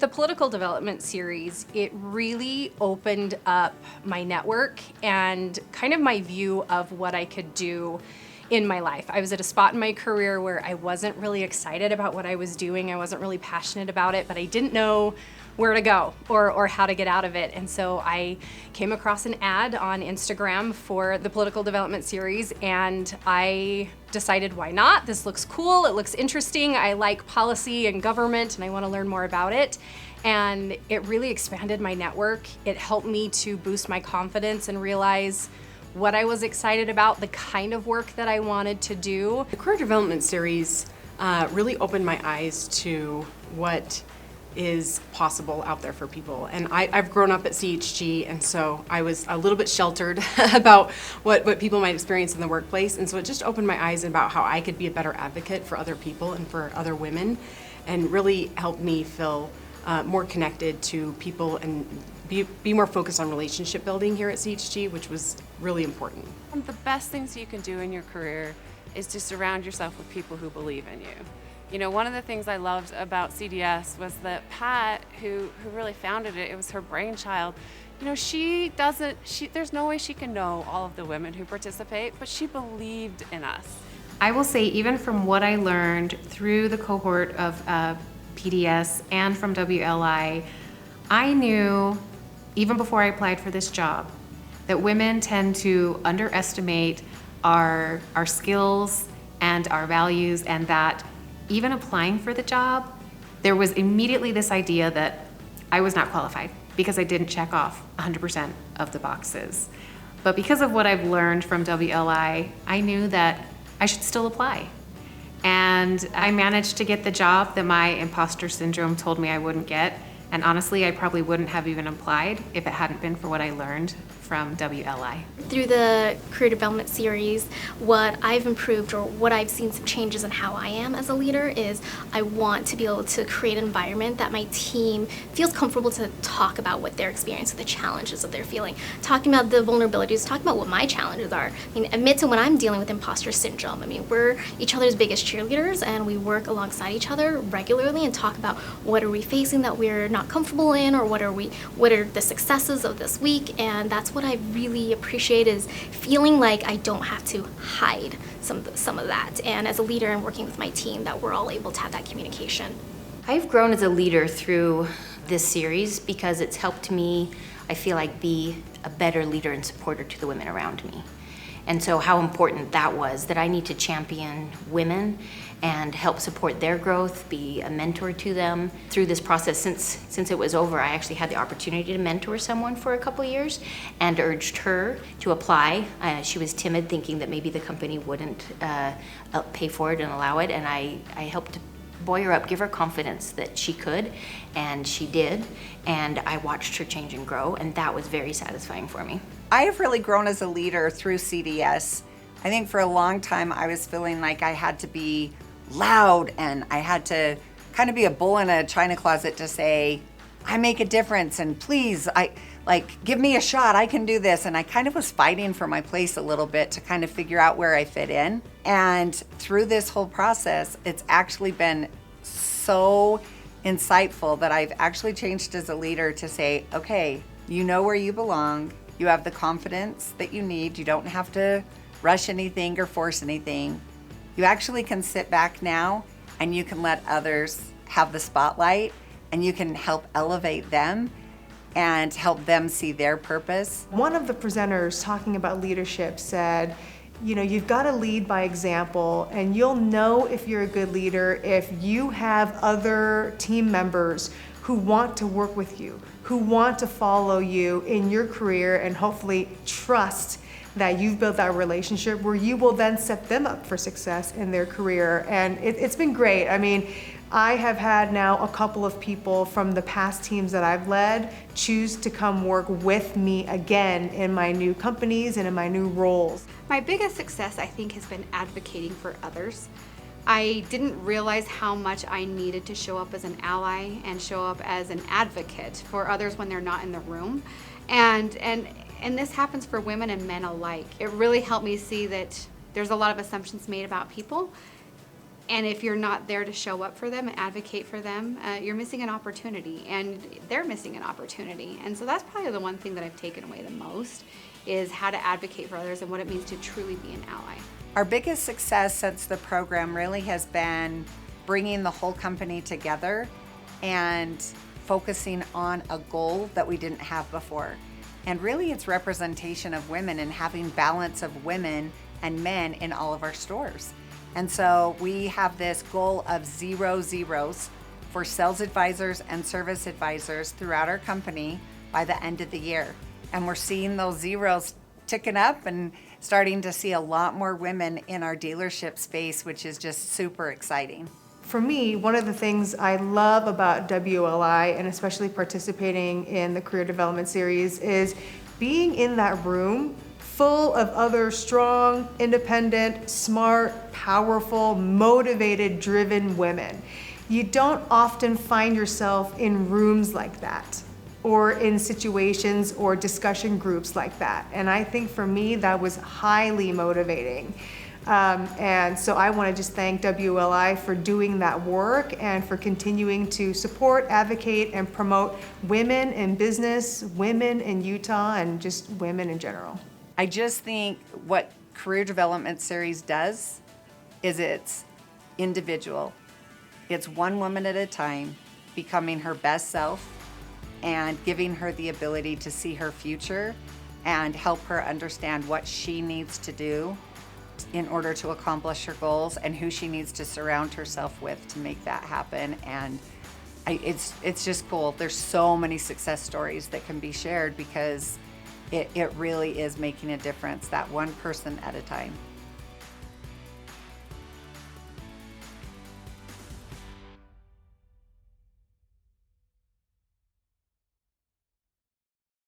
the political development series, it really opened up my network and kind of my view of what I could do in my life. I was at a spot in my career where I wasn't really excited about what I was doing. I wasn't really passionate about it, but I didn't know where to go or how to get out of it. And so I came across an ad on Instagram for the political development series, and I decided, why not? This looks cool, it looks interesting, I like policy and government, and I want to learn more about it. And it really expanded my network. It helped me to boost my confidence and realize what I was excited about, the kind of work that I wanted to do. The career development series really opened my eyes to what is possible out there for people. And I've grown up at CHG, and so I was a little bit sheltered about what people might experience in the workplace. And so it just opened my eyes about how I could be a better advocate for other people and for other women, and really helped me feel more connected to people and be more focused on relationship building here at CHG, which was really important. One of the best things you can do in your career is to surround yourself with people who believe in you. You know, one of the things I loved about CDS was that Pat, who really founded it, it was her brainchild. You know, there's no way she can know all of the women who participate, but she believed in us. I will say, even from what I learned through the cohort of PDS and from WLI, I knew, even before I applied for this job, that women tend to underestimate our skills and our values, and that even applying for the job, there was immediately this idea that I was not qualified because I didn't check off 100% of the boxes. But because of what I've learned from WLI, I knew that I should still apply. And I managed to get the job that my imposter syndrome told me I wouldn't get. And honestly, I probably wouldn't have even applied if it hadn't been for what I learned from WLI. Through the career development series, what I've improved, or what I've seen some changes in how I am as a leader, is I want to be able to create an environment that my team feels comfortable to talk about what they're experiencing, the challenges that they're feeling, talking about the vulnerabilities, talking about what my challenges are. I mean, admit to when I'm dealing with imposter syndrome. I mean, we're each other's biggest cheerleaders, and we work alongside each other regularly and talk about what are we facing that we're not comfortable in, or what are the successes of this week. And that's what I really appreciate, is feeling like I don't have to hide some of that. And as a leader and working with my team, that we're all able to have that communication. I've grown as a leader through this series because it's helped me, I feel like, be a better leader and supporter to the women around me. And so how important that was, that I need to champion women and help support their growth, be a mentor to them. Through this process, since it was over, I actually had the opportunity to mentor someone for a couple years and urged her to apply. She was timid, thinking that maybe the company wouldn't pay for it and allow it, and I helped buoy her up, give her confidence that she could, and she did. And I watched her change and grow, and that was very satisfying for me. I have really grown as a leader through CDS. I think for a long time I was feeling like I had to be loud, and I had to kind of be a bull in a china closet to say, I make a difference, and please, give me a shot, I can do this. And I kind of was fighting for my place a little bit to kind of figure out where I fit in. And through this whole process, it's actually been so insightful that I've actually changed as a leader to say, okay, you know where you belong, you have the confidence that you need, you don't have to rush anything or force anything. You actually can sit back now, and you can let others have the spotlight, and you can help elevate them and help them see their purpose. One of the presenters talking about leadership said, you know, you've got to lead by example, and you'll know if you're a good leader if you have other team members who want to work with you, who want to follow you in your career, and hopefully trust that you've built that relationship where you will then set them up for success in their career. And it's been great. I mean, I have had now a couple of people from the past teams that I've led choose to come work with me again in my new companies and in my new roles. My biggest success, I think, has been advocating for others. I didn't realize how much I needed to show up as an ally and show up as an advocate for others when they're not in the room. And this happens for women and men alike. It really helped me see that there's a lot of assumptions made about people, And if you're not there to show up for them and advocate for them, you're missing an opportunity, and they're missing an opportunity. And so that's probably the one thing that I've taken away the most, is how to advocate for others and what it means to truly be an ally. Our biggest success since the program really has been bringing the whole company together and focusing on a goal that we didn't have before. And really it's representation of women and having balance of women and men in all of our stores. And so we have this goal of 0 zeros for sales advisors and service advisors throughout our company by the end of the year. And we're seeing those zeros ticking up and starting to see a lot more women in our dealership space, which is just super exciting. For me, one of the things I love about WLI, and especially participating in the Career Development Series, is being in that room full of other strong, independent, smart, powerful, motivated, driven women. You don't often find yourself in rooms like that, or in situations or discussion groups like that. And I think for me, that was highly motivating. And so I want to just thank WLI for doing that work and for continuing to support, advocate, and promote women in business, women in Utah, and just women in general. I just think what Career Development Series does is it's individual. It's one woman at a time becoming her best self and giving her the ability to see her future and help her understand what she needs to do in order to accomplish her goals and who she needs to surround herself with to make that happen. And it's just cool. There's so many success stories that can be shared because it really is making a difference, that one person at a time.